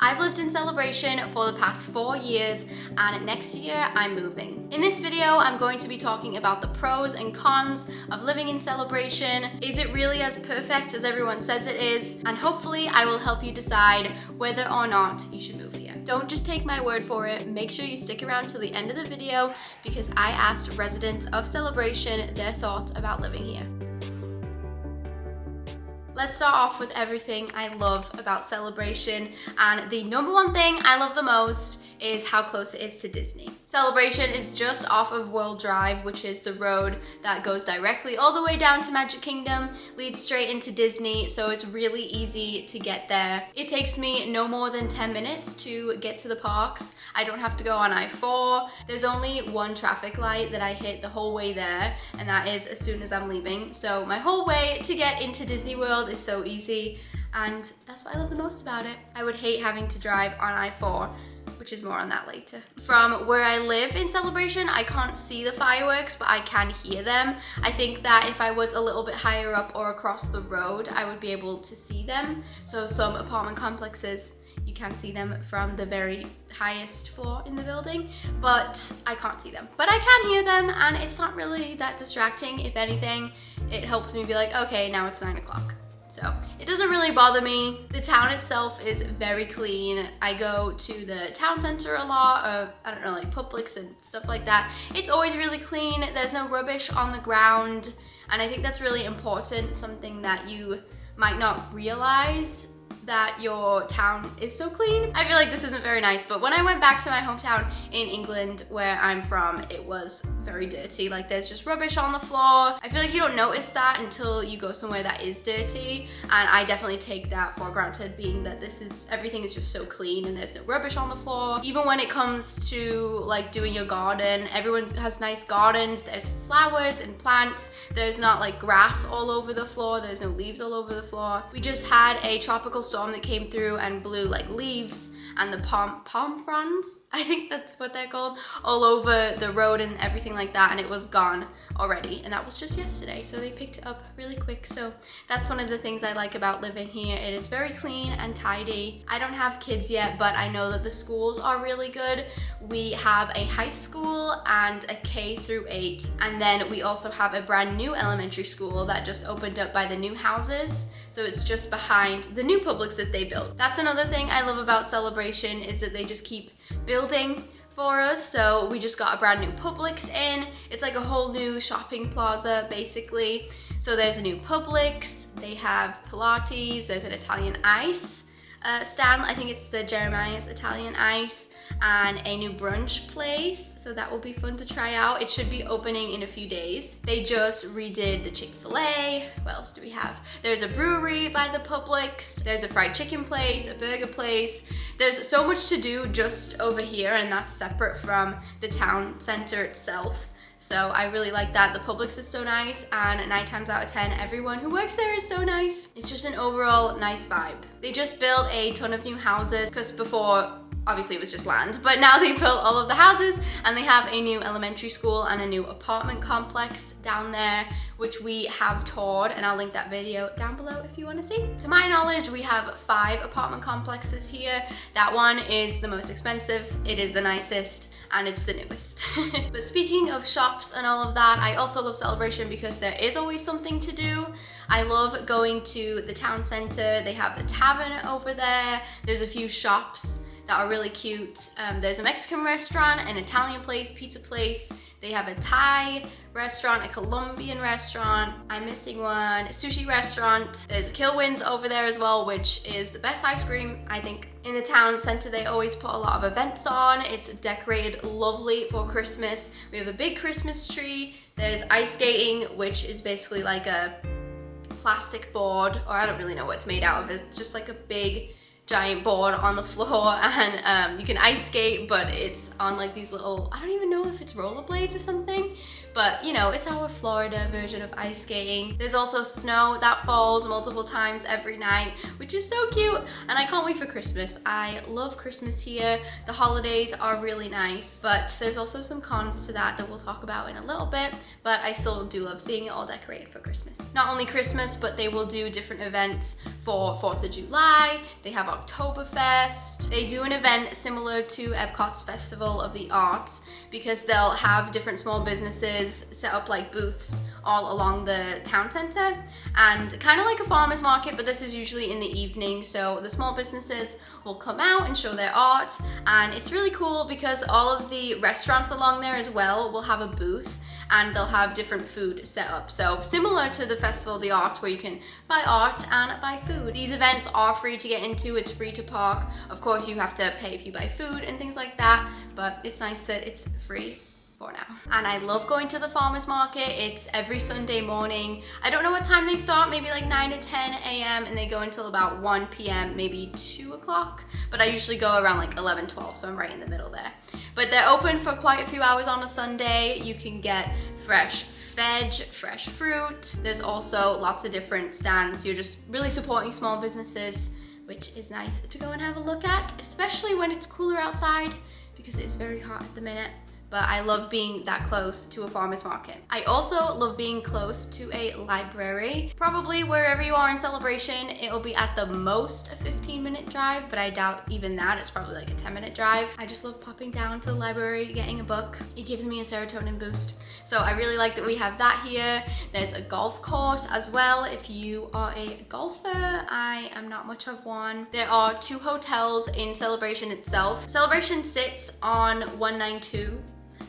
I've lived in Celebration for the past 4 years, and next year I'm moving. In this video, I'm going to be talking about the pros and cons of living in Celebration. Is it really as perfect as everyone says it is? And hopefully I will help you decide whether or not you should move here. Don't just take my word for it. Make sure you stick around to the end of the video because I asked residents of Celebration their thoughts about living here. Let's start off with everything I love about Celebration, and the number one thing I love the most is how close it is to Disney. Celebration is just off of World Drive, which is the road that goes directly all the way down to Magic Kingdom, leads straight into Disney, so it's really easy to get there. It takes me no more than 10 minutes to get to the parks. I don't have to go on I-4. There's only one traffic light that I hit the whole way there, and that is as soon as I'm leaving. So my whole way to get into Disney World is so easy, and that's what I love the most about it. I would hate having to drive on I-4, which is more on that later. From where I live in Celebration, I can't see the fireworks, but I can hear them. I think that if I was a little bit higher up or across the road, I would be able to see them. So some apartment complexes, you can see them from the very highest floor in the building, but I can't see them. But I can hear them, and it's not really that distracting. If anything, it helps me be like, okay, now it's 9 o'clock. So it doesn't really bother me. The town itself is very clean. I go to the town center a lot, I don't know, like Publix and stuff like that. It's always really clean. There's no rubbish on the ground. And I think that's really important, something that you might not realize, that your town is so clean. I feel like this isn't very nice, but when I went back to my hometown in England, where I'm from, it was very dirty. Like, there's just rubbish on the floor. I feel like you don't notice that until you go somewhere that is dirty, and I definitely take that for granted, being that everything is just so clean and there's no rubbish on the floor. Even when it comes to like doing your garden, everyone has nice gardens. There's flowers and plants. There's not like grass all over the floor. There's no leaves all over the floor. We just had a tropical storm that came through and blew like leaves and the palm fronds, I think that's what they're called, all over the road and everything like that, and it was gone already, and that was just yesterday, so they picked it up really quick. So that's one of the things I like about living here. It is very clean and tidy. I don't have kids yet, but I know that the schools are really good. We have a high school and a K through 8, and then we also have a brand new elementary school that just opened up by the new houses. So it's just behind the new Publix that they built. That's another thing I love about Celebration, is that they just keep building for us. So we just got a brand new Publix in. It's like a whole new shopping plaza, basically. So there's a new Publix, they have Pilates, there's an Italian ice stand, I think it's the Jeremiah's Italian Ice, and a new brunch place, so that will be fun to try out. It should be opening in a few days. They just redid the Chick-fil-A. What else do we have? There's a brewery by the Publix, there's a fried chicken place, a burger place. There's so much to do just over here, and that's separate from the town center itself. So I really like that. The Publix is so nice, and 9 times out of 10, everyone who works there is so nice. It's just an overall nice vibe. They just built a ton of new houses, because before, obviously it was just land, but now they built all of the houses, and they have a new elementary school and a new apartment complex down there, which we have toured, and I'll link that video down below if you want to see. To my knowledge, we have 5 apartment complexes here. That one is the most expensive, it is the nicest, and it's the newest. But speaking of shops and all of that, I also love Celebration because there is always something to do. I love going to the town center. They have the tavern over there. There's a few shops that are really cute. There's a Mexican restaurant, an Italian place, pizza place. They have a Thai restaurant, a Colombian restaurant. I'm missing one, a sushi restaurant. There's Kilwins over there as well, which is the best ice cream, I think. In the town center, they always put a lot of events on. It's decorated lovely for Christmas. We have a big Christmas tree. There's ice skating, which is basically like a plastic board, or I don't really know what it's made out of. It's just like a big giant board on the floor, and you can ice skate, but it's on like these little, I don't even know if it's rollerblades or something, but you know, it's our Florida version of ice skating. There's also snow that falls multiple times every night, which is so cute, and I can't wait for Christmas. I love Christmas here. The holidays are really nice, but there's also some cons to that we'll talk about in a little bit, but I still do love seeing it all decorated for Christmas. Not only Christmas, but they will do different events for 4th of July. They have Oktoberfest. They do an event similar to Epcot's Festival of the Arts because they'll have different small businesses set up like booths all along the town center, and kind of like a farmer's market, but this is usually in the evening, so the small businesses will come out and show their art, and it's really cool because all of the restaurants along there as well will have a booth, and they'll have different food set up. So similar to the Festival of the Arts where you can buy art and buy food. These events are free to get into, it's free to park. Of course you have to pay if you buy food and things like that, but it's nice that it's free for now. And I love going to the farmers market. It's every Sunday morning. I don't know what time they start, maybe like 9 to 10 a.m. and they go until about 1 p.m., maybe 2 o'clock. But I usually go around like 11, 12, so I'm right in the middle there. But they're open for quite a few hours on a Sunday. You can get fresh veg, fresh fruit. There's also lots of different stands. You're just really supporting small businesses, which is nice to go and have a look at, especially when it's cooler outside because it's very hot at the minute. But I love being that close to a farmer's market. I also love being close to a library. Probably wherever you are in Celebration, it'll be at the most a 15-minute drive, but I doubt even that. It's probably like a 10-minute drive. I just love popping down to the library, getting a book. It gives me a serotonin boost. So I really like that we have that here. There's a golf course as well if you are a golfer. I am not much of one. There are 2 hotels in Celebration itself. Celebration sits on 192.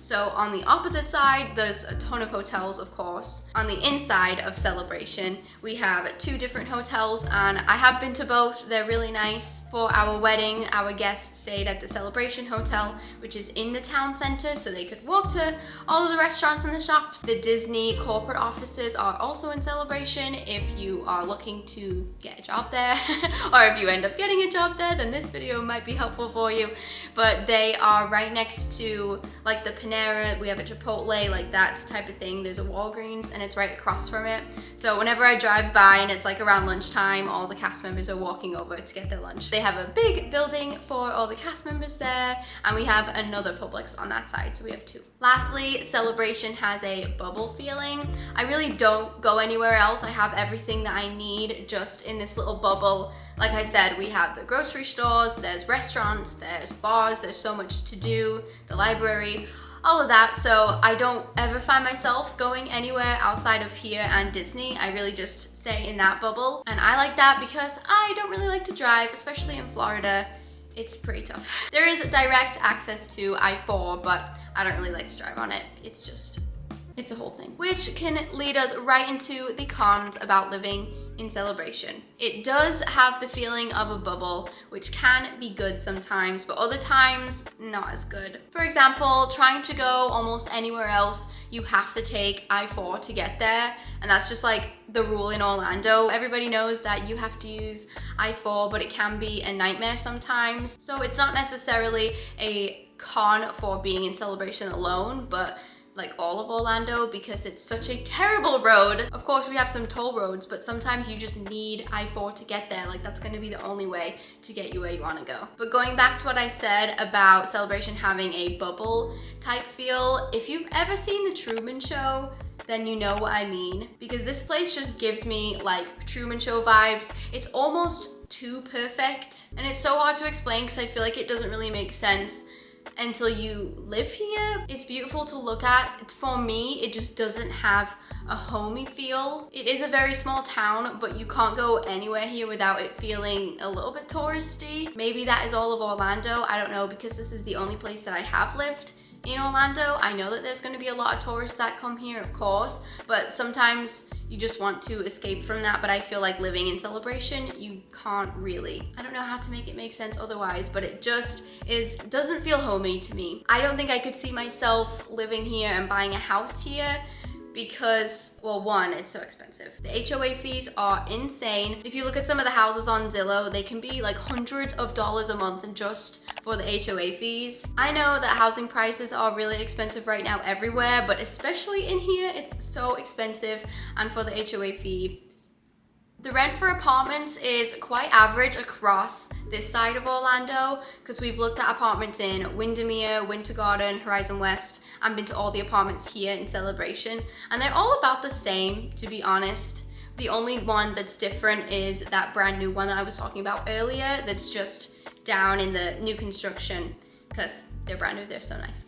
So on the opposite side, there's a ton of hotels, of course. On the inside of Celebration, we have 2 different hotels, and I have been to both. They're really nice. For our wedding, our guests stayed at the Celebration Hotel, which is in the town center, so they could walk to all of the restaurants and the shops. The Disney corporate offices are also in Celebration if you are looking to get a job there, or if you end up getting a job there, then this video might be helpful for you. But they are right next to like the Panera, we have a Chipotle, like that type of thing. There's a Walgreens and it's right across from it. So whenever I drive by and it's like around lunchtime, all the cast members are walking over to get their lunch. They have a big building for all the cast members there, and we have another Publix on that side, so we have 2. Lastly, Celebration has a bubble feeling. I really don't go anywhere else. I have everything that I need just in this little bubble. Like I said, we have the grocery stores, there's restaurants, there's bars, there's so much to do, the library, all of that. So I don't ever find myself going anywhere outside of here and Disney. I really just stay in that bubble. And I like that because I don't really like to drive, especially in Florida. It's pretty tough. There is direct access to I-4, but I don't really like to drive on it. It's a whole thing. Which can lead us right into the cons about living in Celebration. It does have the feeling of a bubble, which can be good sometimes, but other times not as good. For example, trying to go almost anywhere else, you have to take I-4 to get there, and that's just like the rule in Orlando. Everybody knows that you have to use I-4, but it can be a nightmare sometimes. So it's not necessarily a con for being in Celebration alone, but like all of Orlando, because it's such a terrible road. Of course, we have some toll roads, but sometimes you just need I-4 to get there. Like, that's going to be the only way to get you where you want to go. But going back to what I said about Celebration having a bubble type feel, if you've ever seen The Truman Show, then you know what I mean. Because this place just gives me like Truman Show vibes. It's almost too perfect. And it's so hard to explain because I feel like it doesn't really make sense until you live here. It's beautiful to look at. For me, it just doesn't have a homey feel. It is a very small town, but you can't go anywhere here without it feeling a little bit touristy. Maybe that is all of Orlando, I don't know, because this is the only place that I have lived in Orlando. I know that there's going to be a lot of tourists that come here, of course, but sometimes you just want to escape from that. But I feel like living in Celebration, you can't really. I don't know how to make it make sense otherwise, but it just doesn't feel homey to me. I don't think I could see myself living here and buying a house here because, well, one, it's so expensive. The HOA fees are insane. If you look at some of the houses on Zillow, they can be like hundreds of dollars a month just for the HOA fees. I know that housing prices are really expensive right now everywhere, but especially in here, it's so expensive. And for the HOA fee, the rent for apartments is quite average across this side of Orlando, because we've looked at apartments in Windermere, Winter Garden, Horizon West, and been to all the apartments here in Celebration, and they're all about the same, to be honest. The only one that's different is that brand new one that I was talking about earlier that's just down in the new construction, because they're brand new, they're so nice.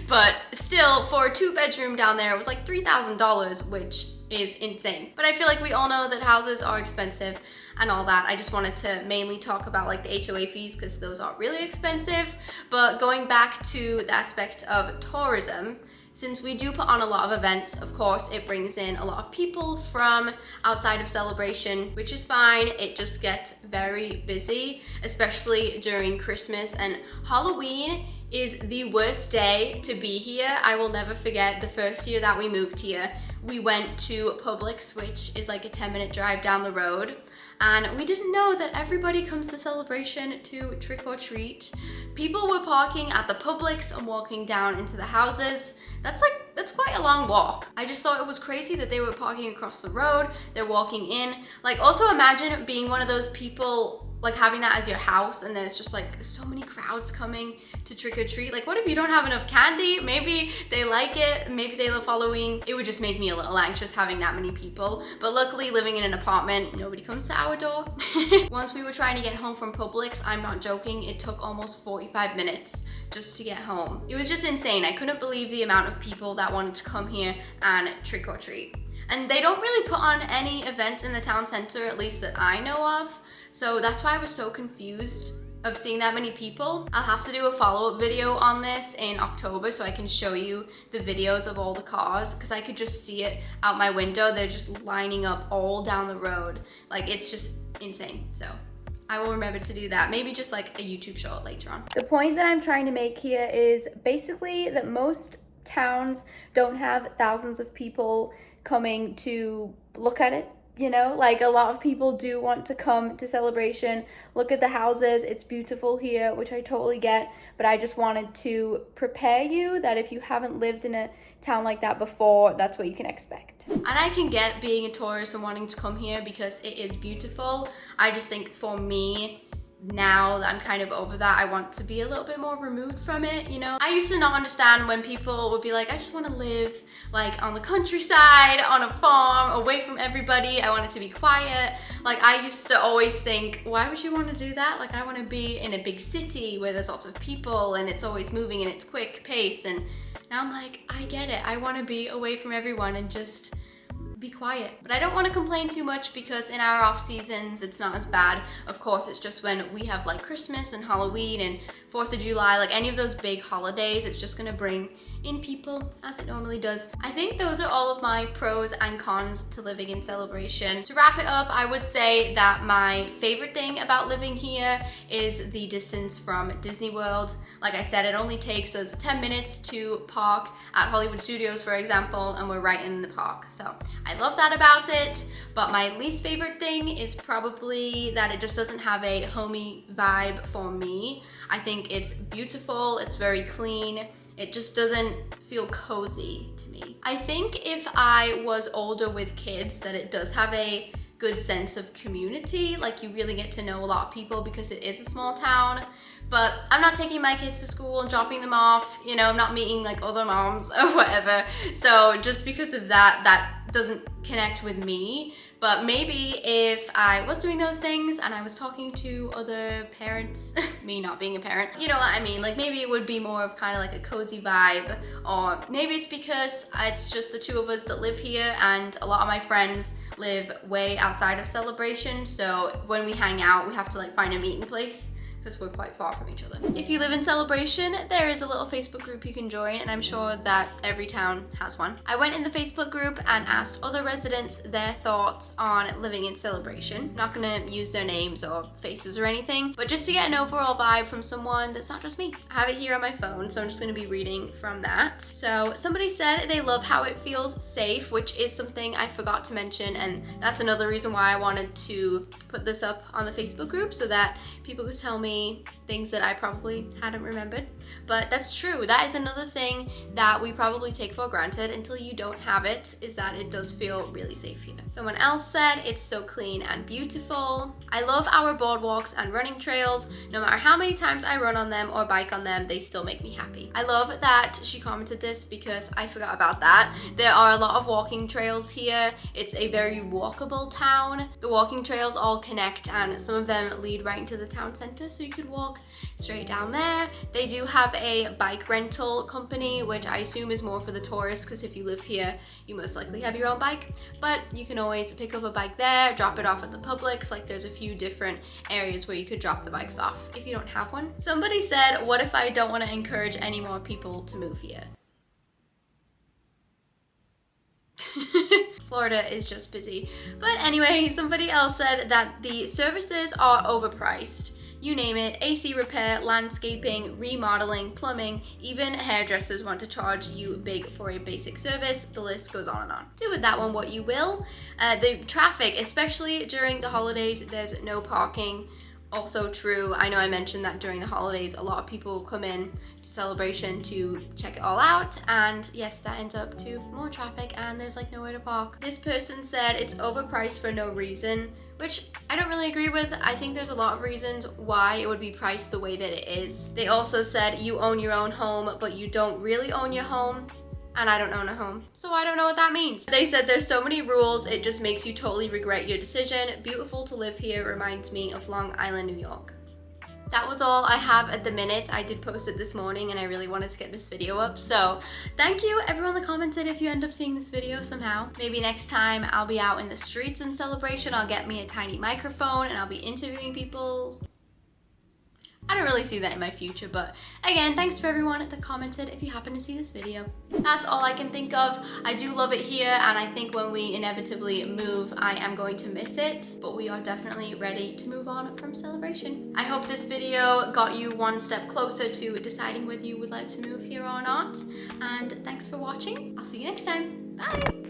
But still, for a 2-bedroom down there, it was like $3,000, which is insane. But I feel like we all know that houses are expensive and all that. I just wanted to mainly talk about like the HOA fees because those are really expensive. But going back to the aspect of tourism, since we do put on a lot of events, of course, it brings in a lot of people from outside of Celebration, which is fine. It just gets very busy, especially during Christmas, and Halloween is the worst day to be here. I will never forget the first year that we moved here. We went to Publix, which is like a 10-minute drive down the road. And we didn't know that everybody comes to Celebration to trick or treat. People were parking at the Publix and walking down into the houses. That's quite a long walk. I just thought it was crazy that they were parking across the road, they're walking in. Like, also imagine being one of those people, like having that as your house and there's just like so many crowds coming to trick or treat. Like, what if you don't have enough candy? Maybe they like it, maybe they love Halloween. It would just make me a little anxious having that many people. But luckily, living in an apartment, nobody comes to our door. Once we were trying to get home from Publix, I'm not joking, it took almost 45 minutes just to get home. It was just insane. I couldn't believe the amount of people that wanted to come here and trick or treat. And they don't really put on any events in the town center, at least that I know of. So that's why I was so confused of seeing that many people. I'll have to do a follow-up video on this in October so I can show you the videos of all the cars, because I could just see it out my window. They're just lining up all down the road. Like, it's just insane. So I will remember to do that. Maybe just like a YouTube short later on. The point that I'm trying to make here is basically that most towns don't have thousands of people coming to look at it. You know, like, a lot of people do want to come to Celebration, look at the houses. It's beautiful here, which I totally get, but I just wanted to prepare you that if you haven't lived in a town like that before, that's what you can expect. And I can get being a tourist and wanting to come here because it is beautiful. I just think for me, now that I'm kind of over that, I want to be a little bit more removed from it, you know? I used to not understand when people would be like, I just want to live like on the countryside, on a farm, away from everybody. I want it to be quiet. Like, I used to always think, why would you want to do that? Like, I want to be in a big city where there's lots of people and it's always moving and it's quick pace. And now I'm like, I get it. I want to be away from everyone and just be quiet. But I don't want to complain too much because in our off seasons it's not as bad. Of course, it's just when we have like Christmas and Halloween and 4th of July, like any of those big holidays, it's just gonna bring in people as it normally does. I think those are all of my pros and cons to living in Celebration. To wrap it up, I would say that my favorite thing about living here is the distance from Disney World. Like I said, it only takes us 10 minutes to park at Hollywood Studios, for example, and we're right in the park. So I love that about it, but my least favorite thing is probably that it just doesn't have a homey vibe for me. I think it's beautiful, it's very clean, it just doesn't feel cozy to me. I think if I was older with kids, that it does have a good sense of community. Like, you really get to know a lot of people because it is a small town. But I'm not taking my kids to school and dropping them off, you know, I'm not meeting like other moms or whatever. So just because of that, that doesn't connect with me. But maybe if I was doing those things and I was talking to other parents, me not being a parent, you know what I mean? Like, maybe it would be more of kind of like a cozy vibe, or maybe it's because it's just the two of us that live here and a lot of my friends live way outside of Celebration. So when we hang out, we have to like find a meeting place because we're quite far from each other. If you live in Celebration, there is a little Facebook group you can join, and I'm sure that every town has one. I went in the Facebook group and asked other residents their thoughts on living in Celebration. I'm not gonna use their names or faces or anything, but just to get an overall vibe from someone that's not just me. I have it here on my phone, so I'm just gonna be reading from that. So somebody said they love how it feels safe, which is something I forgot to mention, and that's another reason why I wanted to put this up on the Facebook group so that people could tell me me things that I probably hadn't remembered. But that's true. That is another thing that we probably take for granted until you don't have it, is that it does feel really safe here. Someone else said, it's so clean and beautiful. I love our boardwalks and running trails. No matter how many times I run on them or bike on them, they still make me happy. I love that she commented this because I forgot about that. There are a lot of walking trails here. It's a very walkable town. The walking trails all connect and some of them lead right into the town center, so you could walk straight down there. They do have a bike rental company, which I assume is more for the tourists, because if you live here, you most likely have your own bike, but you can always pick up a bike there, drop it off at the Publix. Like, there's a few different areas where you could drop the bikes off if you don't have one. Somebody said, what if I don't want to encourage any more people to move here? Florida is just busy. But anyway, somebody else said that the services are overpriced. You name it, AC repair, landscaping, remodeling, plumbing, even hairdressers want to charge you big for a basic service. The list goes on and on. Do with that one what you will. The traffic, especially during the holidays, there's no parking. Also true, I know I mentioned that during the holidays a lot of people come in to Celebration to check it all out, and yes, that ends up to more traffic and there's like nowhere to park. This person said it's overpriced for no reason, which I don't really agree with. I think there's a lot of reasons why it would be priced the way that it is. They also said you own your own home, but you don't really own your home. And I don't own a home, so I don't know what that means. They said there's so many rules, it just makes you totally regret your decision. Beautiful to live here, reminds me of Long Island, New York. That was all I have at the minute. I did post it this morning and I really wanted to get this video up. So thank you everyone that commented if you end up seeing this video somehow. Maybe next time I'll be out in the streets in Celebration. I'll get me a tiny microphone and I'll be interviewing people. I don't really see that in my future, but again, thanks for everyone that commented if you happen to see this video. That's all I can think of. I do love it here, and I think when we inevitably move, I am going to miss it, but we are definitely ready to move on from Celebration. I hope this video got you one step closer to deciding whether you would like to move here or not, and thanks for watching. I'll see you next time. Bye!